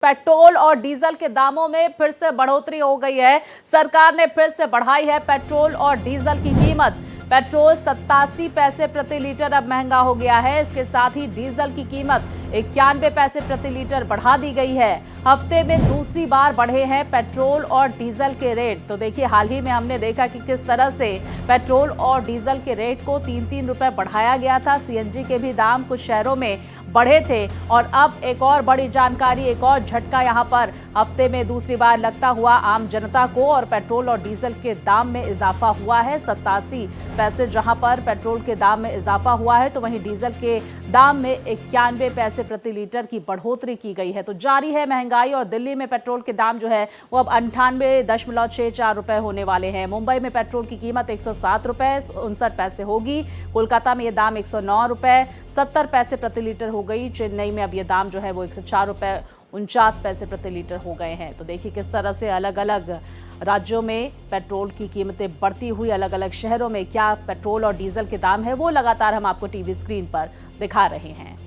Petrol और diesel के दामों में फिर से बढ़ोतरी हो गई है। सरकार ने फिर से बढ़ाई है पेट्रोल और डीजल की कीमत। पेट्रोल 87 पैसे प्रति लीटर अब महंगा हो गया है। इसके साथ ही डीजल की कीमत 91 पैसे प्रति लीटर बढ़ा दी गई है। हफ्ते में दूसरी बार बढ़े हैं पेट्रोल और डीजल के रेट। तो देखिए, हाल ही में हमने देखा कि किस तरह से पेट्रोल और डीजल के रेट को 3-3 रुपए बढ़ाया गया था। सीएनजी के भी दाम कुछ शहरों में बढ़े थे और अब एक और बड़ी जानकारी, एक और झटका यहां पर हफ्ते में दूसरी बार लगता हुआ आम जनता को। और पेट्रोल और डीजल के दाम में इजाफा हुआ है। 87 पैसे जहां पर पेट्रोल के दाम में इजाफा हुआ है, तो वहीं डीजल के दाम में 91 पैसे प्रति लीटर की बढ़ोतरी की गई है। तो जारी है महंगाई और दिल्ली में पेट्रोल के दाम जो है वो अब 98.64 रुपए होने वाले हैं। मुंबई में पेट्रोल की कीमत 107 रुपए 59 पैसे होगी। कोलकाता में ये दाम 109 रुपए 70 पैसे प्रति लीटर हो गई। चेन्नई में अब ये दाम जो है वो 104 रुपए 49 पैसे प्रति लीटर हो गए हैं। तो देखिए किस तरह से अलग अलग राज्यों में पेट्रोल की कीमतें बढ़ती हुई, अलग अलग शहरों में क्या पेट्रोल और डीजल के दाम है वो लगातार हम आपको टीवी स्क्रीन पर दिखा रहे हैं।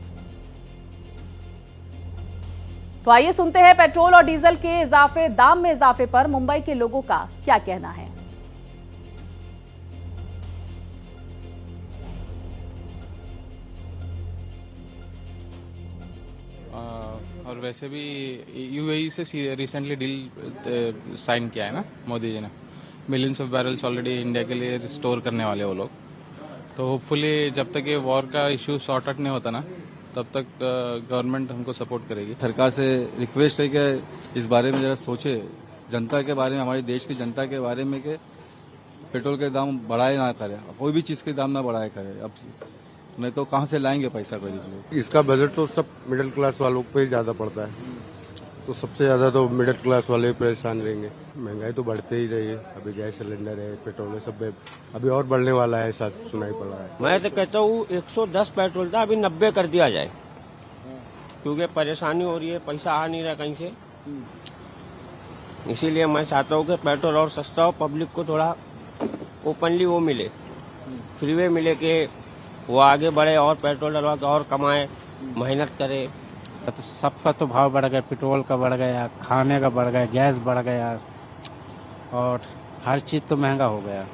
तो आइए सुनते हैं पेट्रोल और डीजल के दाम में इजाफे पर मुंबई के लोगों का क्या कहना है। और वैसे भी यूएई से रिसेंटली डील साइन किया है ना मोदी जी ने। Millions of barrels already India के लिए स्टोर करने वाले वो लोग। तो होपफुली जब तक ये वॉर का इश्यू सॉर्ट आउट नहीं होता ना, तब तक गवर्नमेंट हमको सपोर्ट करेगी। सरकार से रिक्वेस्ट है कि इस बारे में जरा सोचे, जनता के बारे में, हमारे देश की जनता के बारे में, कि पेट्रोल के दाम बढ़ाए ना करे, कोई भी चीज़ के दाम ना बढ़ाए करे। अब नहीं तो कहाँ से लाएंगे पैसा गरीब लोग। इसका बजट तो सब मिडिल क्लास वालों पे ज्यादा पड़ता है, तो सबसे ज्यादा तो मिडिल क्लास वाले परेशान रहेंगे। महंगाई तो बढ़ते ही रही है। अभी गैस सिलेंडर है, पेट्रोल है, सब अभी और बढ़ने वाला है, ऐसा सुनाई पड़ रहा है। मैं तो कहता हूँ 110 पेट्रोल था, अभी 90 कर दिया जाए, क्योंकि परेशानी हो रही है, पैसा आ नहीं रहा कहीं से। इसीलिए मैं चाहता हूँ कि पेट्रोल और सस्ता हो, पब्लिक को थोड़ा ओपनली वो मिले, फ्रीवे मिले, कि वो आगे बढ़े और पेट्रोल डलवा के और कमाए, मेहनत करे। तो सबका तो भाव बढ़ गया, पेट्रोल का बढ़ गया, खाने का बढ़ गया, गैस बढ़ गया और हर चीज़ तो महंगा हो गया।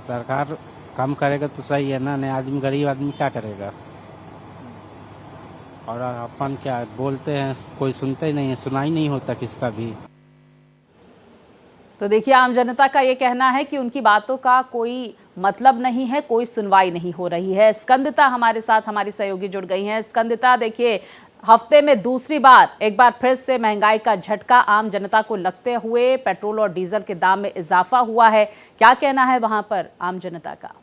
सरकार कम करेगा तो सही है ना, नहीं आदमी, गरीब आदमी क्या करेगा। और अपन क्या बोलते हैं, कोई सुनता ही नहीं है, सुनाई नहीं होता किसका भी। तो देखिए, आम जनता का ये कहना है कि उनकी बातों का कोई मतलब नहीं है, कोई सुनवाई नहीं हो रही है। स्कंदिता हमारे साथ, हमारी सहयोगी जुड़ गई हैं। स्कंदिता, देखिए, हफ्ते में दूसरी बार एक बार फिर से महंगाई का झटका आम जनता को लगते हुए पेट्रोल और डीजल के दाम में इजाफा हुआ है। क्या कहना है वहां पर आम जनता का?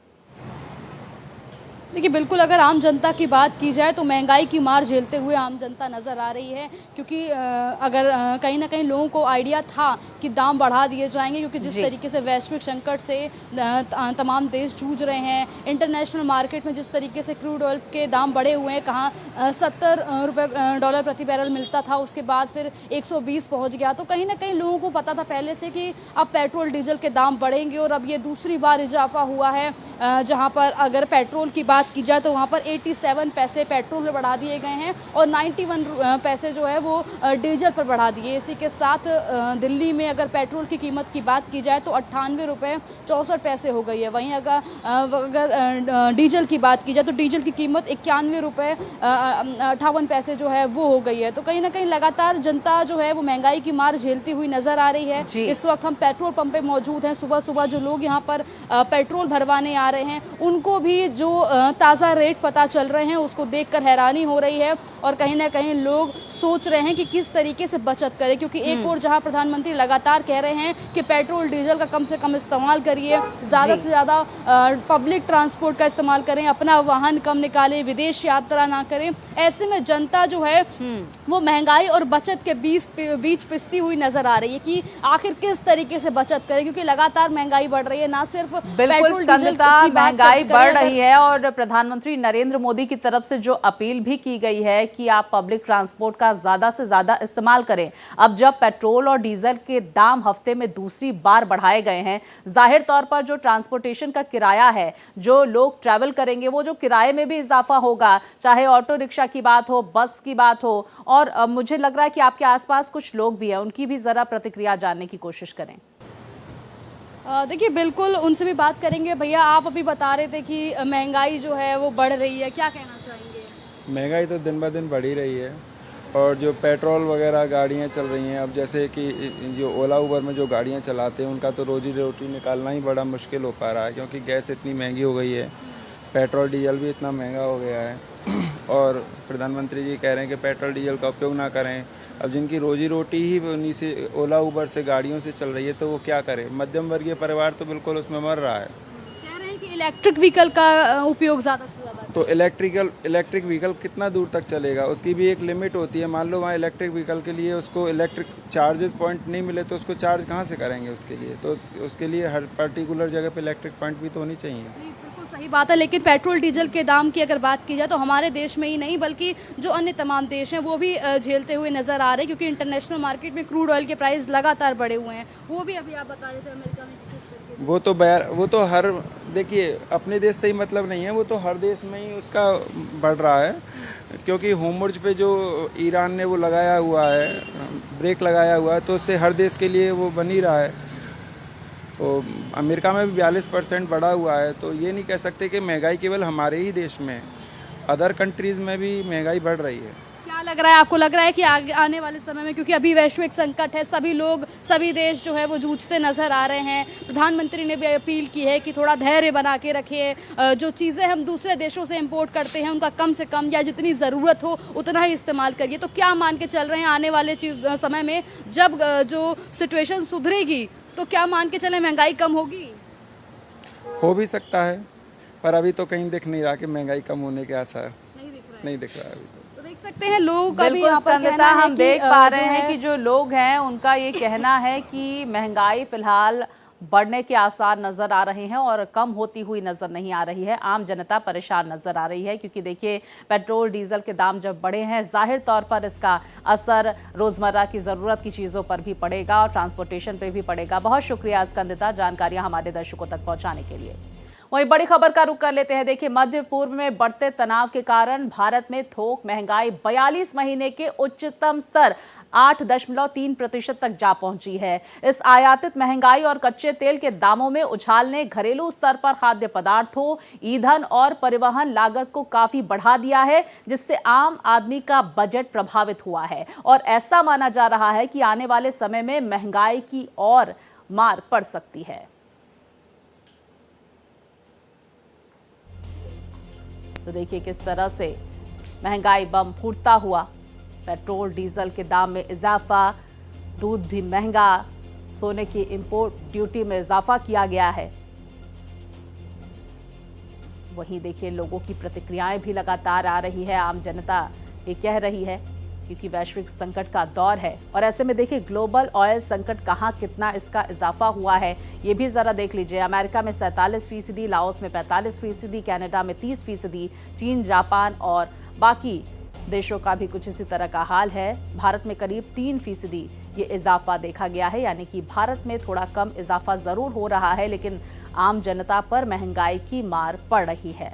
देखिए, बिल्कुल अगर आम जनता की बात की जाए तो महंगाई की मार झेलते हुए आम जनता नज़र आ रही है, क्योंकि अगर कहीं ना कहीं लोगों को आइडिया था कि दाम बढ़ा दिए जाएंगे, क्योंकि जिस तरीके से वैश्विक संकट से तमाम देश जूझ रहे हैं, इंटरनेशनल मार्केट में जिस तरीके से क्रूड ऑयल के दाम बढ़े हुए हैं, कहाँ $70 प्रति बैरल मिलता था, उसके बाद फिर 120 पहुँच गया। तो कहीं ना कहीं लोगों को पता था पहले से कि अब पेट्रोल डीजल के दाम बढ़ेंगे और अब ये दूसरी बार इजाफा हुआ है, जहाँ पर अगर पेट्रोल की बात की जाए तो वहां पर 87 पैसे पेट्रोल पर बढ़ा दिए गए हैं और 91 पैसे जो है वो डीजल पर बढ़ा दिए। इसी के साथ दिल्ली में अगर पेट्रोल की कीमत की बात की जाए तो 98 रुपये 64 पैसे हो गई है। वहीं अगर डीजल की बात की जाए तो डीजल की कीमत 91 रुपये 58 पैसे जो है वो हो गई है। तो कहीं ना कहीं लगातार जनता जो है वो महंगाई की मार झेलती हुई नजर आ रही है। इस वक्त हम पेट्रोल पंप पे मौजूद हैं। सुबह सुबह जो लोग यहाँ पर पेट्रोल भरवाने आ रहे हैं, उनको भी जो ताज़ा रेट पता चल रहे हैं उसको देखकर हैरानी हो रही है और कहीं ना कहीं लोग सोच रहे हैं कि किस तरीके से बचत करें, क्योंकि एक और जहां प्रधानमंत्री लगातार कह रहे हैं कि पेट्रोल डीजल का कम से कम इस्तेमाल करिए, ज़्यादा से ज़्यादा पब्लिक ट्रांसपोर्ट का इस्तेमाल करें, अपना वाहन कम निकालें, विदेश यात्रा ना करें। ऐसे में जनता जो है वो महंगाई और बचत के बीच पिसती हुई नजर आ रही है कि आखिर किस तरीके से बचत करें, क्योंकि लगातार महंगाई बढ़ रही है। ना सिर्फ पेट्रोल डीजल की महंगाई बढ़ रही है और प्रधानमंत्री नरेंद्र मोदी की तरफ से जो अपील भी की गई है कि आप पब्लिक ट्रांसपोर्ट का ज्यादा से ज्यादा इस्तेमाल करें। अब जब पेट्रोल और डीजल के दाम हफ्ते में दूसरी बार बढ़ाए गए हैं, जाहिर तौर पर जो ट्रांसपोर्टेशन का किराया है, जो लोग ट्रैवल करेंगे, वो जो किराए में भी इजाफा होगा, चाहे ऑटो रिक्शा की बात हो, बस की बात हो। और मुझे लग रहा है कि आपके आसपास कुछ लोग भी हैं, उनकी भी जरा प्रतिक्रिया जानने की कोशिश करें। देखिए, बिल्कुल उनसे भी बात करेंगे। भैया, आप अभी बता रहे थे कि महंगाई जो है वो बढ़ रही है, क्या कहना चाहेंगे? महंगाई तो दिन ब दिन बढ़ी रही है और जो पेट्रोल वगैरह गाड़ियाँ चल रही हैं, अब जैसे कि जो ओला उबर में जो गाड़ियाँ चलाते हैं उनका तो रोजी रोटी निकालना ही बड़ा मुश्किल हो पा रहा है, क्योंकि गैस इतनी महंगी हो गई है, पेट्रोल डीजल भी इतना महंगा हो गया है और प्रधानमंत्री जी कह रहे हैं कि पेट्रोल डीजल का उपयोग ना करें। अब जिनकी रोजी रोटी ही उन्हीं से ओला उबर से गाड़ियों से चल रही है तो वो क्या करें? मध्यम वर्गीय परिवार तो बिल्कुल उसमें मर रहा है। कह रहे हैं कि इलेक्ट्रिक व्हीकल का उपयोग ज़्यादा से ज़्यादा। तो इलेक्ट्रिक व्हीकल कितना दूर तक चलेगा? उसकी भी एक लिमिट होती है। मान लो वहाँ इलेक्ट्रिक व्हीकल के लिए उसको इलेक्ट्रिक चार्जेस पॉइंट नहीं मिले तो उसको चार्ज कहाँ से करेंगे उसके लिए? तो उसके लिए हर पर्टिकुलर जगह पे इलेक्ट्रिक पॉइंट भी तो होनी चाहिए। नहीं, बिल्कुल सही बात है। लेकिन पेट्रोल डीजल के दाम की अगर बात की जाए तो हमारे देश में ही नहीं बल्कि जो अन्य तमाम देश हैं वो भी झेलते हुए नज़र आ रहे हैं, क्योंकि इंटरनेशनल मार्केट में क्रूड ऑयल के प्राइस लगातार बढ़े हुए हैं। वो भी अभी आप बता रहे थे अमेरिका में वो तो हर, देखिए, अपने देश से ही मतलब नहीं है, वो तो हर देश में ही उसका बढ़ रहा है, क्योंकि होमवर्ज पे जो ईरान ने वो लगाया हुआ है, ब्रेक लगाया हुआ है, तो उससे हर देश के लिए वो बन ही रहा है। तो अमेरिका में भी 42% बढ़ा हुआ है। तो ये नहीं कह सकते कि महंगाई केवल हमारे ही देश में है, अदर कंट्रीज़ में भी महंगाई बढ़ रही है। क्या लग रहा है आपको? लग रहा है कि आने वाले समय में, क्योंकि अभी वैश्विक संकट है, सभी लोग, सभी देश जो है वो जूझते नजर आ रहे हैं, प्रधानमंत्री ने भी अपील की है कि थोड़ा धैर्य बना के रखिए, जो चीज़ें हम दूसरे देशों से इंपोर्ट करते हैं उनका कम से कम या जितनी ज़रूरत हो उतना ही इस्तेमाल करिए। तो क्या मान के चल रहे हैं आने वाले समय में जब जो सिचुएशन सुधरेगी तो क्या मान के चले महंगाई कम होगी? हो भी सकता है, पर अभी तो कहीं दिख नहीं रहा कि महंगाई कम होने के आसार नहीं दिख रहा है अभी तो। देख सकते हैं लोगों का भी यहाँ पर बिल्कुल कहना है हम कि देख पा रहे जो हैं है कि जो लोग हैं उनका ये कहना है कि महंगाई फिलहाल बढ़ने के आसार नजर आ रहे हैं और कम होती हुई नजर नहीं आ रही है। आम जनता परेशान नजर आ रही है, क्योंकि देखिए, पेट्रोल डीजल के दाम जब बढ़े हैं, जाहिर तौर पर इसका असर रोजमर्रा की जरूरत की चीजों पर भी पड़ेगा और ट्रांसपोर्टेशन पे भी पड़ेगा। बहुत शुक्रिया स्कंदिता, जानकारियां हमारे दर्शकों तक पहुंचाने के लिए। वहीं बड़ी खबर का रुख कर लेते हैं। देखिए, मध्य पूर्व में बढ़ते तनाव के कारण भारत में थोक महंगाई 42 महीने के उच्चतम स्तर 8.3% तक जा पहुंची है। इस आयातित महंगाई और कच्चे तेल के दामों में उछाल ने घरेलू स्तर पर खाद्य पदार्थों, ईंधन और परिवहन लागत को काफी बढ़ा दिया है, जिससे आम आदमी का बजट प्रभावित हुआ है और ऐसा माना जा रहा है कि आने वाले समय में महंगाई की और मार पड़ सकती है। तो देखिए किस तरह से महंगाई बम फूटता हुआ, पेट्रोल डीजल के दाम में इजाफा, दूध भी महंगा, सोने की इंपोर्ट ड्यूटी में इजाफा किया गया है। वहीं देखिए, लोगों की प्रतिक्रियाएं भी लगातार आ रही है। आम जनता ये कह रही है, क्योंकि वैश्विक संकट का दौर है और ऐसे में देखिए, ग्लोबल ऑयल संकट कहां कितना इसका इजाफा हुआ है ये भी जरा देख लीजिए। अमेरिका में 47%, लाओस में 45%, कनाडा में 30%, चीन, जापान और बाकी देशों का भी कुछ इसी तरह का हाल है। भारत में करीब 3% ये इजाफा देखा गया है, यानी कि भारत में थोड़ा कम इजाफा जरूर हो रहा है, लेकिन आम जनता पर महंगाई की मार पड़ रही है।